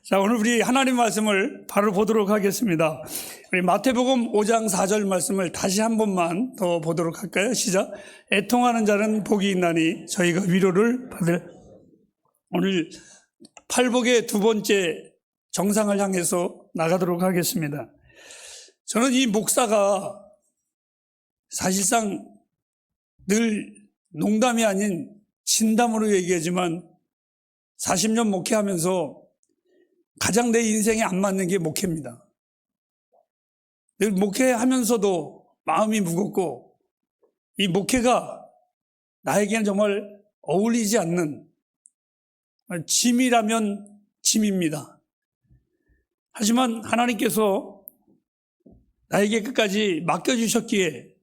자, 오늘 우리 하나님 말씀을 바로 보도록 하겠습니다. 우리 마태복음 5장 4절 말씀을 다시 한 번만 더 보도록 할까요? 시작. 애통하는 자는 복이 있나니 저희가 위로를 받을. 오늘 팔복의 두 번째 정상을 향해서 나가도록 하겠습니다. 저는 이 목사가 사실상 늘 농담이 아닌 진담으로 얘기하지만 40년 목회하면서 가장 내 인생에 안 맞는 게 목회입니다. 늘 목회하면서도 마음이 무겁고 이 목회가 나에게는 정말 어울리지 않는 짐이라면 짐입니다. 하지만 하나님께서 나에게 끝까지 맡겨주셨기에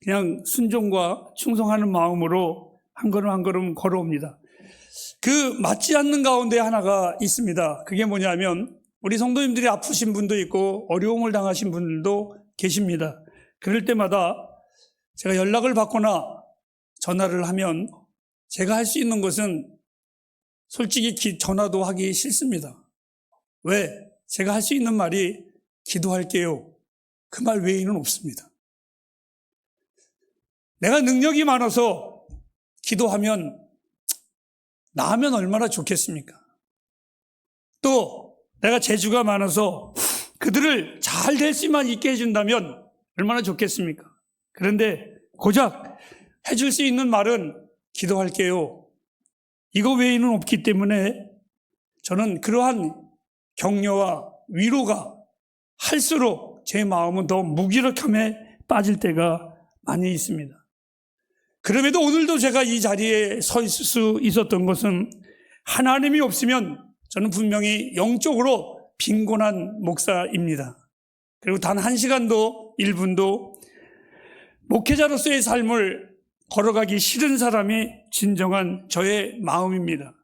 그냥 순종과 충성하는 마음으로 한 걸음 한 걸음 걸어옵니다. 그 맞지 않는 가운데 하나가 있습니다. 그게 뭐냐면 우리 성도님들이 아프신 분도 있고 어려움을 당하신 분들도 계십니다. 그럴 때마다 제가 연락을 받거나 전화를 하면 제가 할 수 있는 것은 솔직히 전화도 하기 싫습니다. 왜? 제가 할 수 있는 말이 기도할게요. 그 말 외에는 없습니다. 내가 능력이 많아서 기도하면 나으면 얼마나 좋겠습니까? 또 내가 재주가 많아서 그들을 잘 될 수만 있게 해준다면 얼마나 좋겠습니까? 그런데 고작 해줄 수 있는 말은 기도할게요. 이거 외에는 없기 때문에 저는 그러한 격려와 위로가 할수록 제 마음은 더 무기력함에 빠질 때가 많이 있습니다. 그럼에도 오늘도 제가 이 자리에 서 있을 수 있었던 것은 하나님이 없으면 저는 분명히 영적으로 빈곤한 목사입니다. 그리고 단 1시간도 1분도 목회자로서의 삶을 걸어가기 싫은 사람이 진정한 저의 마음입니다.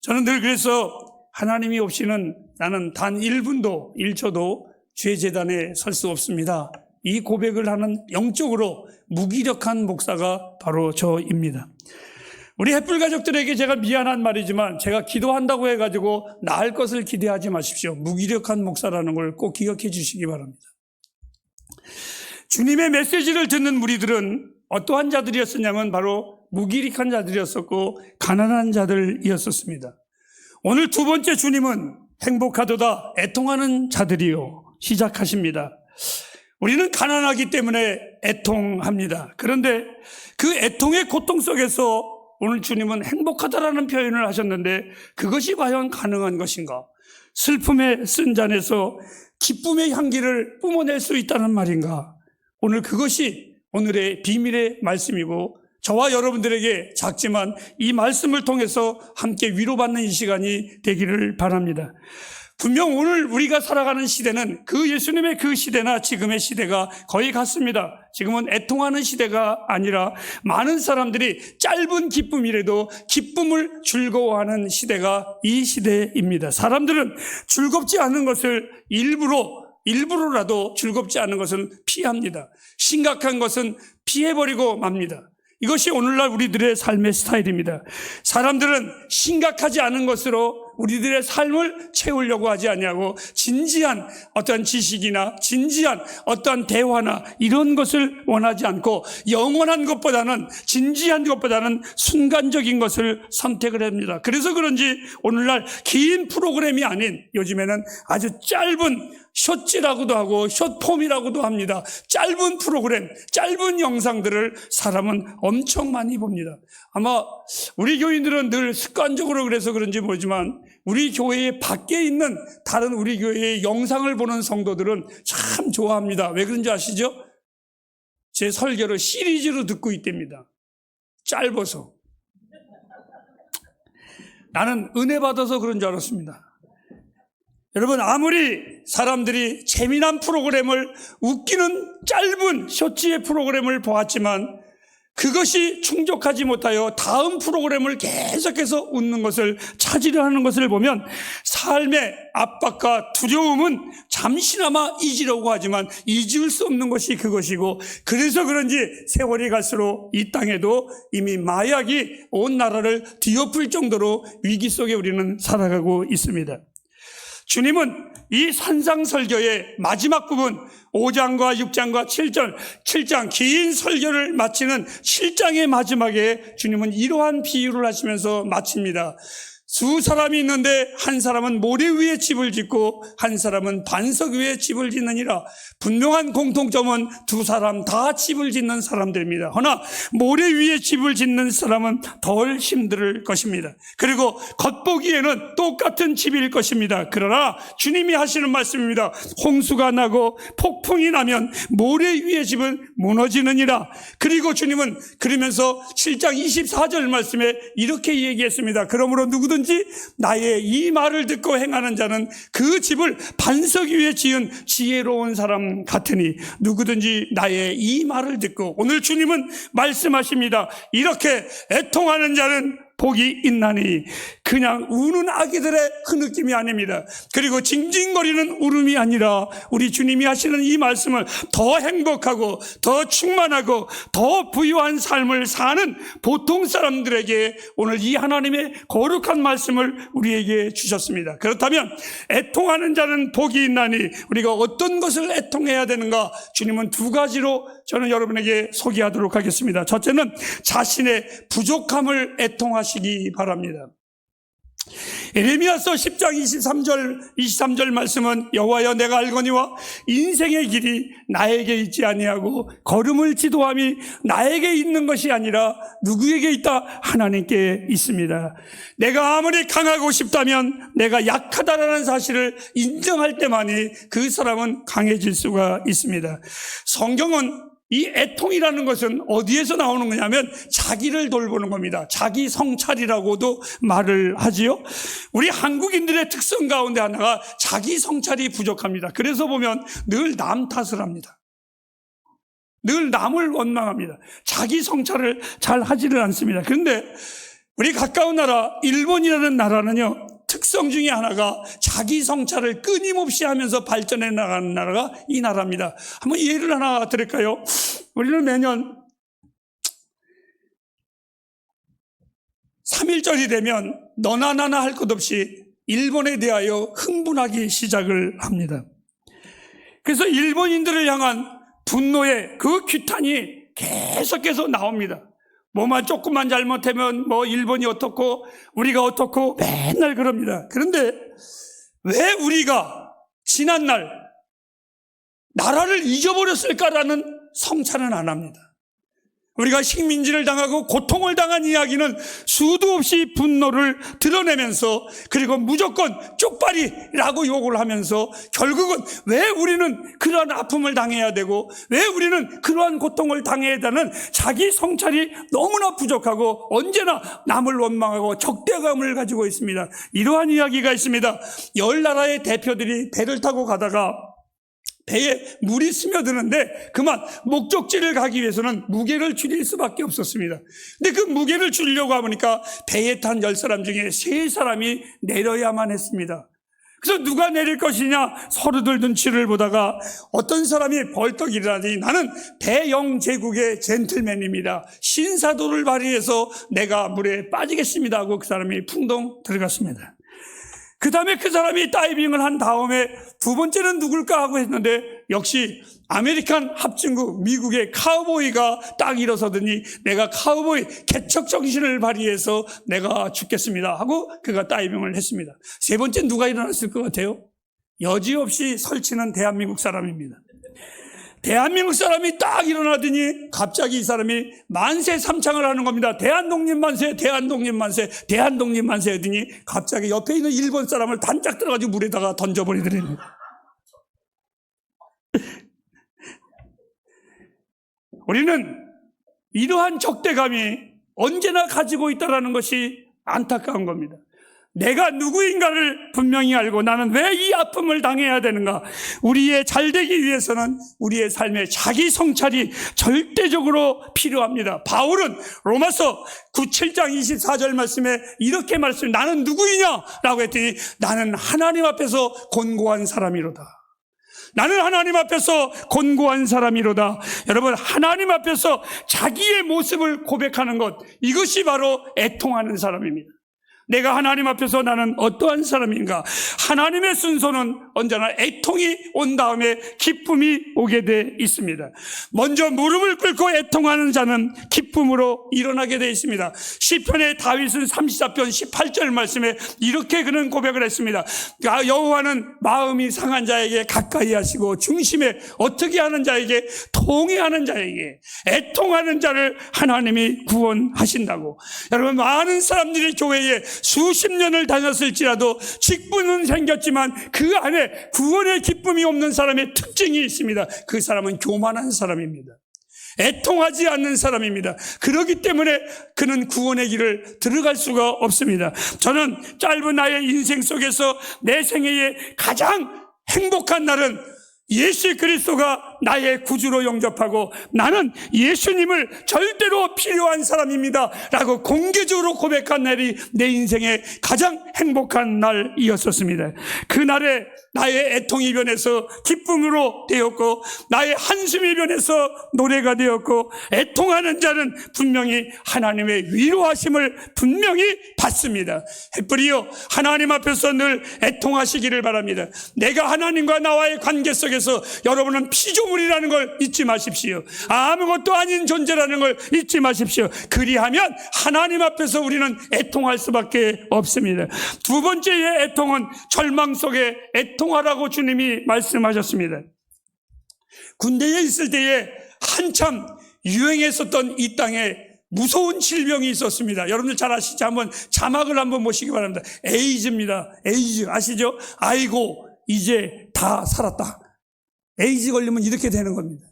저는 늘 그래서 하나님이 없이는 나는 단 1분도 1초도 주의 제단에 설 수 없습니다. 이 고백을 하는 영적으로 무기력한 목사가 바로 저입니다. 우리 햇불 가족들에게 제가 미안한 말이지만 제가 기도한다고 해가지고 나을 것을 기대하지 마십시오. 무기력한 목사라는 걸 꼭 기억해 주시기 바랍니다. 주님의 메시지를 듣는 무리들은 어떠한 자들이었었냐면 바로 무기력한 자들이었었고 가난한 자들이었었습니다. 오늘 두 번째 주님은 행복하도다 애통하는 자들이요 시작하십니다. 우리는 가난하기 때문에 애통합니다. 그런데 그 애통의 고통 속에서 오늘 주님은 행복하다라는 표현을 하셨는데 그것이 과연 가능한 것인가? 슬픔의 쓴 잔에서 기쁨의 향기를 뿜어낼 수 있다는 말인가? 오늘 그것이 오늘의 비밀의 말씀이고 저와 여러분들에게 작지만 이 말씀을 통해서 함께 위로받는 이 시간이 되기를 바랍니다. 분명 오늘 우리가 살아가는 시대는 그 예수님의 그 시대나 지금의 시대가 거의 같습니다. 지금은 애통하는 시대가 아니라 많은 사람들이 짧은 기쁨이라도 기쁨을 즐거워하는 시대가 이 시대입니다. 사람들은 즐겁지 않은 것을 일부러라도 즐겁지 않은 것은 피합니다. 심각한 것은 피해버리고 맙니다. 이것이 오늘날 우리들의 삶의 스타일입니다. 사람들은 심각하지 않은 것으로 우리들의 삶을 채우려고 하지 아니하고 진지한 어떠한 지식이나 진지한 어떠한 대화나 이런 것을 원하지 않고 영원한 것보다는 진지한 것보다는 순간적인 것을 선택을 합니다. 그래서 그런지 오늘날 긴 프로그램이 아닌 요즘에는 아주 짧은 숏지라고도 하고 숏폼이라고도 합니다. 짧은 프로그램, 짧은 영상들을 사람은 엄청 많이 봅니다. 아마 우리 교인들은 늘 습관적으로 그래서 그런지 모르지만 우리 교회 밖에 있는 다른 우리 교회의 영상을 보는 성도들은 참 좋아합니다. 왜 그런지 아시죠? 제 설교를 시리즈로 듣고 있답니다. 짧아서. 나는 은혜 받아서 그런 줄 알았습니다. 여러분 아무리 사람들이 재미난 프로그램을 웃기는 짧은 쇼츠의 프로그램을 보았지만 그것이 충족하지 못하여 다음 프로그램을 계속해서 웃는 것을 찾으려 하는 것을 보면 삶의 압박과 두려움은 잠시나마 잊으려고 하지만 잊을 수 없는 것이 그것이고, 그래서 그런지 세월이 갈수록 이 땅에도 이미 마약이 온 나라를 뒤엎을 정도로 위기 속에 우리는 살아가고 있습니다. 주님은 이 산상설교의 마지막 부분 5장과 6장과 7장 긴 설교를 마치는 7장의 마지막에 주님은 이러한 비유를 하시면서 마칩니다. 두 사람이 있는데 한 사람은 모래 위에 집을 짓고 한 사람은 반석 위에 집을 짓느니라. 분명한 공통점은 두 사람 다 집을 짓는 사람들입니다. 허나 모래 위에 집을 짓는 사람은 덜 힘들 것입니다. 그리고 겉보기에는 똑같은 집일 것입니다. 그러나 주님이 하시는 말씀입니다. 홍수가 나고 폭풍이 나면 모래 위에 집은 무너지느니라. 그리고 주님은 그러면서 7장 24절 말씀에 이렇게 얘기했습니다. 그러므로 누구든지 나의 이 말을 듣고 행하는 자는 그 집을 반석 위에 지은 지혜로운 사람 같으니, 누구든지 나의 이 말을 듣고, 오늘 주님은 말씀하십니다. 이렇게 애통하는 자는 복이 있나니. 그냥 우는 아기들의 그 느낌이 아닙니다. 그리고 징징거리는 울음이 아니라 우리 주님이 하시는 이 말씀을 더 행복하고 더 충만하고 더 부유한 삶을 사는 보통 사람들에게 오늘 이 하나님의 거룩한 말씀을 우리에게 주셨습니다. 그렇다면 애통하는 자는 복이 있나니, 우리가 어떤 것을 애통해야 되는가? 주님은 두 가지로 저는 여러분에게 소개하도록 하겠습니다. 첫째는 자신의 부족함을 애통하시기 바랍니다. 에레미야서 10장 23절 말씀은 여호와여 내가 알거니와 인생의 길이 나에게 있지 아니하고 걸음을 지도함이 나에게 있는 것이 아니라 누구에게 있다? 하나님께 있습니다. 내가 아무리 강하고 싶다면 내가 약하다라는 사실을 인정할 때만이 그 사람은 강해질 수가 있습니다. 성경은 이 애통이라는 것은 어디에서 나오는 거냐면 자기를 돌보는 겁니다. 자기 성찰이라고도 말을 하지요. 우리 한국인들의 특성 가운데 하나가 자기 성찰이 부족합니다. 그래서 보면 늘 남 탓을 합니다. 늘 남을 원망합니다. 자기 성찰을 잘 하지를 않습니다. 그런데 우리 가까운 나라 일본이라는 나라는요, 특성 중에 하나가 자기 성찰을 끊임없이 하면서 발전해 나가는 나라가 이 나라입니다. 한번 예를 하나 드릴까요? 우리는 매년 3.1절이 되면 너나 나나 할 것 없이 일본에 대하여 흥분하기 시작을 합니다. 그래서 일본인들을 향한 분노의 그 규탄이 계속해서 나옵니다. 뭐만 조금만 잘못하면 뭐 일본이 어떻고 우리가 어떻고 맨날 그럽니다. 그런데 왜 우리가 지난날 나라를 잊어버렸을까라는 성찰은 안 합니다. 우리가 식민지를 당하고 고통을 당한 이야기는 수도 없이 분노를 드러내면서, 그리고 무조건 쪽발이라고 욕을 하면서 결국은 왜 우리는 그러한 아픔을 당해야 되고 왜 우리는 그러한 고통을 당해야 되는 자기 성찰이 너무나 부족하고 언제나 남을 원망하고 적대감을 가지고 있습니다. 이러한 이야기가 있습니다. 10나라의 대표들이 배를 타고 가다가 배에 물이 스며드는데 그만 목적지를 가기 위해서는 무게를 줄일 수밖에 없었습니다. 근데 그 무게를 줄이려고 하니까 배에 탄 10사람 중에 3사람이 내려야만 했습니다. 그래서 누가 내릴 것이냐 서로들 눈치를 보다가 어떤 사람이 벌떡 일어나더니 나는 배영 제국의 젠틀맨입니다. 신사도를 발휘해서 내가 물에 빠지겠습니다 하고 그 사람이 풍덩 들어갔습니다. 그 다음에 그 사람이 다이빙을 한 다음에 두 번째는 누굴까 하고 했는데 역시 아메리칸 합중국 미국의 카우보이가 딱 일어서더니 내가 카우보이 개척 정신을 발휘해서 내가 죽겠습니다 하고 그가 다이빙을 했습니다. 세 번째 누가 일어났을 것 같아요? 여지없이 설치는 대한민국 사람입니다. 대한민국 사람이 딱 일어나더니 갑자기 이 사람이 만세 삼창을 하는 겁니다. 대한독립 만세, 대한독립 만세, 대한독립 만세 하더니 갑자기 옆에 있는 일본 사람을 단짝 들어가지고 물에다가 던져버리더랍니다. 우리는 이러한 적대감이 언제나 가지고 있다는 것이 안타까운 겁니다. 내가 누구인가를 분명히 알고 나는 왜 이 아픔을 당해야 되는가? 우리의 잘되기 위해서는 우리의 삶의 자기 성찰이 절대적으로 필요합니다. 바울은 로마서 7장 24절 말씀에 이렇게 말씀, 나는 누구이냐? 라고 했더니 나는 하나님 앞에서 곤고한 사람이로다. 나는 하나님 앞에서 곤고한 사람이로다. 여러분, 하나님 앞에서 자기의 모습을 고백하는 것, 이것이 바로 애통하는 사람입니다. 내가 하나님 앞에서 나는 어떠한 사람인가? 하나님의 순서는 언제나 애통이 온 다음에 기쁨이 오게 돼 있습니다. 먼저 무릎을 꿇고 애통하는 자는 기쁨으로 일어나게 돼 있습니다. 시편의 다윗은 34편 18절 말씀에 이렇게 그는 고백을 했습니다. 여호와는 마음이 상한 자에게 가까이 하시고 중심에 어떻게 하는 자에게 통회하는 자에게 애통하는 자를 하나님이 구원하신다고. 여러분, 많은 사람들이 교회에 수십 년을 다녔을지라도 직분은 생겼지만 그 안에 구원의 기쁨이 없는 사람의 특징이 있습니다. 그 사람은 교만한 사람입니다. 애통하지 않는 사람입니다. 그렇기 때문에 그는 구원의 길을 들어갈 수가 없습니다. 저는 짧은 나의 인생 속에서 내 생애의 가장 행복한 날은 예수 그리스도가 나의 구주로 영접하고 나는 예수님을 절대로 필요한 사람입니다 라고 공개적으로 고백한 날이 내 인생의 가장 행복한 날이었었습니다. 그날에 나의 애통이 변해서 기쁨으로 되었고 나의 한숨이 변해서 노래가 되었고 애통하는 자는 분명히 하나님의 위로하심을 분명히 받습니다. 햇불이여, 하나님 앞에서 늘 애통하시기를 바랍니다. 내가 하나님과 나와의 관계 속에서 여러분은 피조물이라는 걸 잊지 마십시오. 아무것도 아닌 존재라는 걸 잊지 마십시오. 그리하면 하나님 앞에서 우리는 애통할 수밖에 없습니다. 두 번째의 애통은 절망 속에 애통하라고 주님이 말씀하셨습니다. 군대에 있을 때에 한참 유행했었던 이 땅에 무서운 질병이 있었습니다. 여러분들 잘 아시죠? 한번 자막을 한번 보시기 바랍니다. 에이즈입니다. 에이즈 아시죠? 아이고 이제 다 살았다. 에이즈 걸리면 이렇게 되는 겁니다.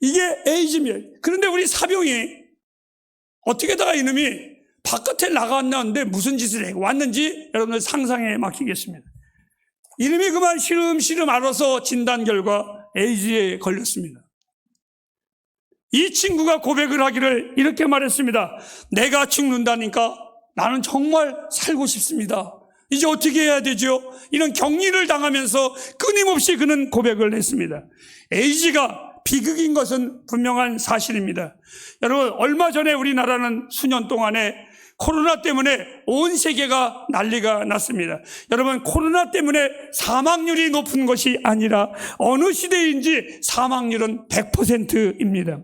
이게 에이즈입니다. 그런데 우리 사병이 어떻게다가 이놈이 바깥에 나갔는데 무슨 짓을 해 왔는지 여러분들 상상에 맡기겠습니다. 이놈이 그만 시름시름 앓아서 진단 결과 에이즈에 걸렸습니다. 이 친구가 고백을 하기를 이렇게 말했습니다. 내가 죽는다니까 나는 정말 살고 싶습니다. 이제 어떻게 해야 되죠? 이런 격리를 당하면서 끊임없이 그는 고백을 했습니다. 에이즈가 비극인 것은 분명한 사실입니다. 여러분, 얼마 전에 우리나라는 수년 동안에 코로나 때문에 온 세계가 난리가 났습니다. 여러분, 코로나 때문에 사망률이 높은 것이 아니라 어느 시대인지 사망률은 100%입니다.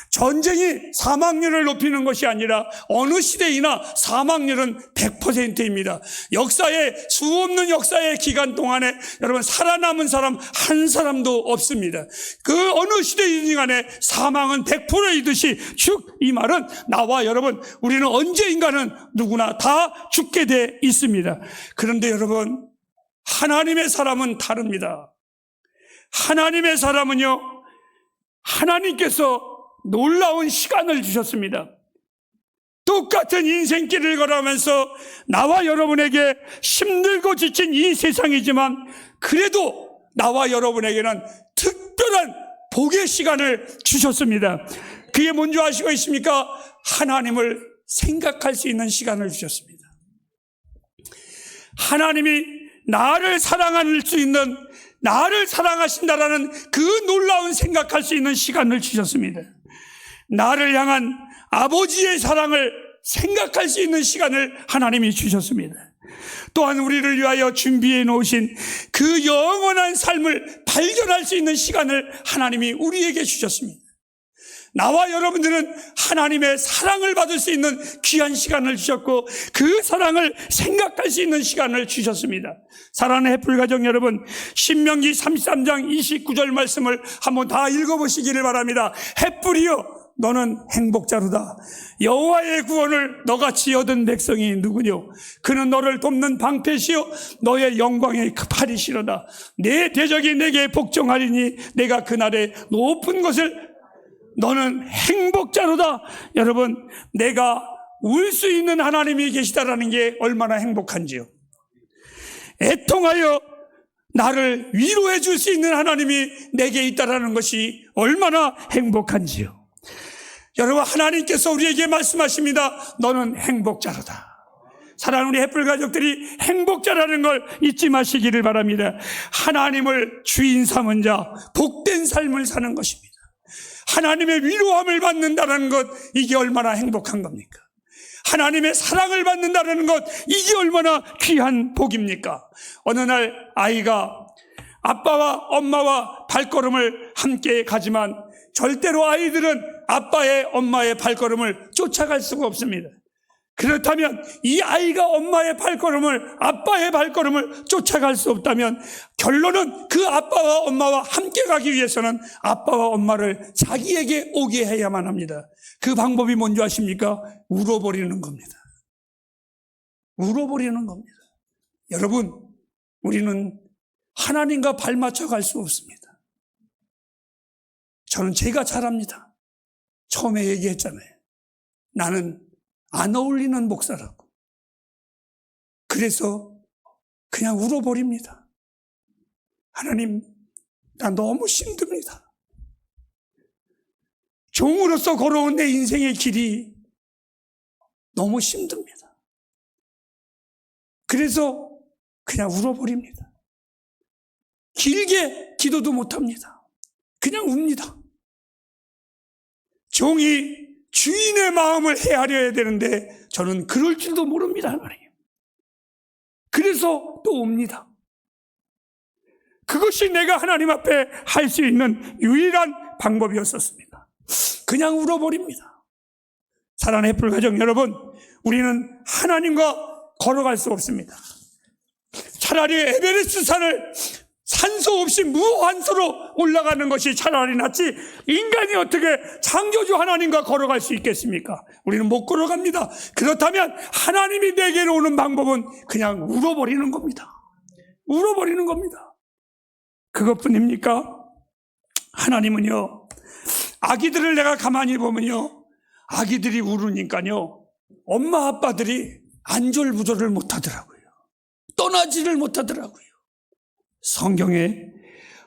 전쟁이 사망률을 높이는 것이 아니라 어느 시대이나 사망률은 100%입니다. 역사의 수없는 역사의 기간 동안에 여러분 살아남은 사람 한 사람도 없습니다. 그 어느 시대이든 간에 사망은 100%이듯이 즉 이 말은 나와 여러분 우리는 언제인가는 누구나 다 죽게 돼 있습니다. 그런데 여러분 하나님의 사람은 다릅니다. 하나님의 사람은요, 하나님께서 놀라운 시간을 주셨습니다. 똑같은 인생길을 걸어가면서 나와 여러분에게 힘들고 지친 이 세상이지만 그래도 나와 여러분에게는 특별한 복의 시간을 주셨습니다. 그게 뭔지 아시고 있습니까? 하나님을 생각할 수 있는 시간을 주셨습니다. 하나님이 나를 사랑할 수 있는, 나를 사랑하신다라는 그 놀라운 생각할 수 있는 시간을 주셨습니다. 나를 향한 아버지의 사랑을 생각할 수 있는 시간을 하나님이 주셨습니다. 또한 우리를 위하여 준비해 놓으신 그 영원한 삶을 발견할 수 있는 시간을 하나님이 우리에게 주셨습니다. 나와 여러분들은 하나님의 사랑을 받을 수 있는 귀한 시간을 주셨고 그 사랑을 생각할 수 있는 시간을 주셨습니다. 사랑하는 햇불가정 여러분, 신명기 33장 29절 말씀을 한번 다 읽어보시기를 바랍니다. 햇불이여 너는 행복자로다. 여호와의 구원을 너같이 얻은 백성이 누구뇨? 그는 너를 돕는 방패시요 너의 영광의 팔이시로다. 내 대적이 내게 복종하리니 내가 그날의 높은 것을 너는 행복자로다. 여러분, 내가 울 수 있는 하나님이 계시다라는 게 얼마나 행복한지요. 애통하여 나를 위로해 줄 수 있는 하나님이 내게 있다라는 것이 얼마나 행복한지요. 여러분, 하나님께서 우리에게 말씀하십니다. 너는 행복자로다. 사랑하는 우리 햇불 가족들이 행복자라는 걸 잊지 마시기를 바랍니다. 하나님을 주인 삼은 자, 복된 삶을 사는 것입니다. 하나님의 위로함을 받는다는 것, 이게 얼마나 행복한 겁니까? 하나님의 사랑을 받는다는 것, 이게 얼마나 귀한 복입니까? 어느 날 아이가 아빠와 엄마와 발걸음을 함께 가지만 절대로 아이들은 아빠의 엄마의 발걸음을 쫓아갈 수가 없습니다. 그렇다면 이 아이가 엄마의 발걸음을, 아빠의 발걸음을 쫓아갈 수 없다면 결론은 그 아빠와 엄마와 함께 가기 위해서는 아빠와 엄마를 자기에게 오게 해야만 합니다. 그 방법이 뭔지 아십니까? 울어버리는 겁니다. 울어버리는 겁니다. 여러분, 우리는 하나님과 발맞춰 갈 수 없습니다. 저는 제가 잘합니다. 처음에 얘기했잖아요. 나는 안 어울리는 목사라고. 그래서 그냥 울어버립니다. 하나님, 나 너무 힘듭니다. 종으로서 걸어온 내 인생의 길이 너무 힘듭니다. 그래서 그냥 울어버립니다. 길게 기도도 못합니다. 그냥 웁니다. 종이 주인의 마음을 헤아려야 되는데 저는 그럴 줄도 모릅니다, 하나님. 그래서 또 옵니다. 그것이 내가 하나님 앞에 할 수 있는 유일한 방법이었었습니다. 그냥 울어버립니다. 사랑하는 햇불 가정 여러분, 우리는 하나님과 걸어갈 수 없습니다. 차라리 에베레스트 산을 산소 없이 무한소로 올라가는 것이 차라리 낫지, 인간이 어떻게 창조주 하나님과 걸어갈 수 있겠습니까? 우리는 못 걸어갑니다. 그렇다면 하나님이 내게로 오는 방법은 그냥 울어버리는 겁니다. 울어버리는 겁니다. 그것뿐입니까? 하나님은요, 아기들을 내가 가만히 보면요, 아기들이 울으니까요, 엄마 아빠들이 안절부절을 못하더라고요. 떠나지를 못하더라고요. 성경에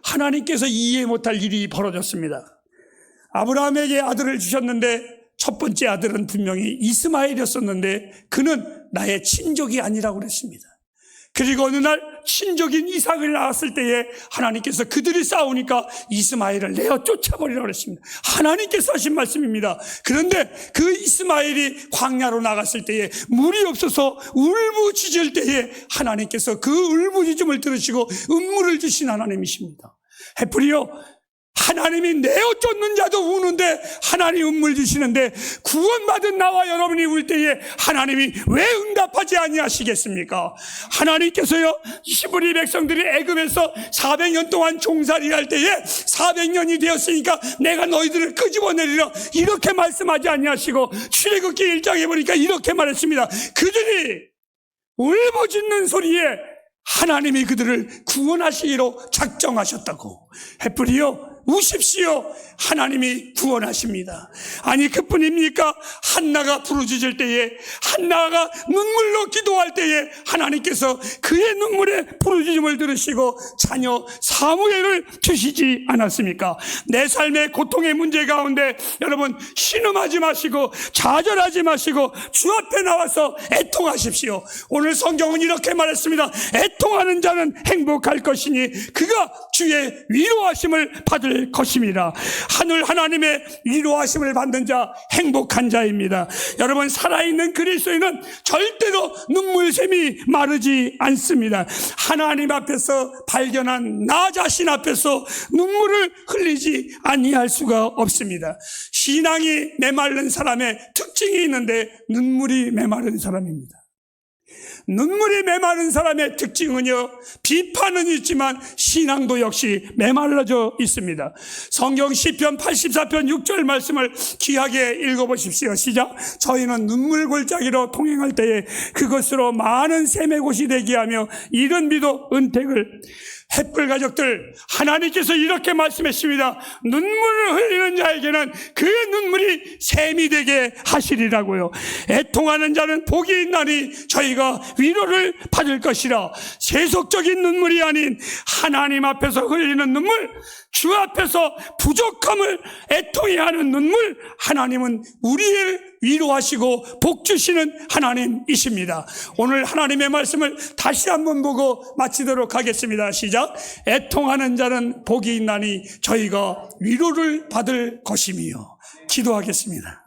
하나님께서 이해 못할 일이 벌어졌습니다. 아브라함에게 아들을 주셨는데 첫 번째 아들은 분명히 이스마엘이었었는데 그는 나의 친족이 아니라고 그랬습니다. 그리고 어느 날 친족인 이삭을 낳았을 때에 하나님께서 그들이 싸우니까 이스마엘을 내어 쫓아버리라고 그랬습니다. 하나님께서 하신 말씀입니다. 그런데 그 이스마엘이 광야로 나갔을 때에 물이 없어서 울부짖을 때에 하나님께서 그 울부짖음을 들으시고 음물을 주신 하나님이십니다. 햇불이요, 하나님이 내어 쫓는 자도 우는데 하나님 음물 주시는데 구원받은 나와 여러분이 울 때에 하나님이 왜 응답하지 아니하시겠습니까? 하나님께서요, 히브리 백성들이 애굽에서 400년 동안 종살이 할 때에 400년이 되었으니까 내가 너희들을 끄집어내리라 이렇게 말씀하지 아니하시고 출애굽기 1장에 보니까 이렇게 말했습니다. 그들이 울부짖는 소리에 하나님이 그들을 구원하시기로 작정하셨다고. 햇불이요, 우십시오. 하나님이 구원하십니다. 아니 그뿐입니까? 한나가 부르짖을 때에, 한나가 눈물로 기도할 때에 하나님께서 그의 눈물의 부르짖음을 들으시고 자녀 사무엘을 주시지 않았습니까? 내 삶의 고통의 문제 가운데 여러분 신음하지 마시고 좌절하지 마시고 주 앞에 나와서 애통하십시오. 오늘 성경은 이렇게 말했습니다. 애통하는 자는 행복할 것이니 그가 주의 위로하심을 받을 것입니다. 하늘 하나님의 위로하심을 받는 자, 행복한 자입니다. 여러분, 살아있는 그리스도인은 절대로 눈물샘이 마르지 않습니다. 하나님 앞에서 발견한 나 자신 앞에서 눈물을 흘리지 아니할 수가 없습니다. 신앙이 메마른 사람의 특징이 있는데 눈물이 메마른 사람입니다. 눈물이 메마른 사람의 특징은요, 비판은 있지만 신앙도 역시 메말라져 있습니다. 성경 시편 84편 6절 말씀을 귀하게 읽어보십시오. 시작. 저희는 눈물 골짜기로 통행할 때에 그것으로 많은 샘의 곳이 되게 하며 이른 비도 은택을. 햇불 가족들, 하나님께서 이렇게 말씀했습니다. 눈물을 흘리는 자에게는 그 눈물이 샘이 되게 하시리라고요. 애통하는 자는 복이 있나니 저희가 위로를 받을 것이라. 세속적인 눈물이 아닌 하나님 앞에서 흘리는 눈물, 주 앞에서 부족함을 애통해 하는 눈물, 하나님은 우리를 위로하시고 복 주시는 하나님이십니다. 오늘 하나님의 말씀을 다시 한번 보고 마치도록 하겠습니다. 시작. 애통하는 자는 복이 있나니 저희가 위로를 받을 것이며. 기도하겠습니다.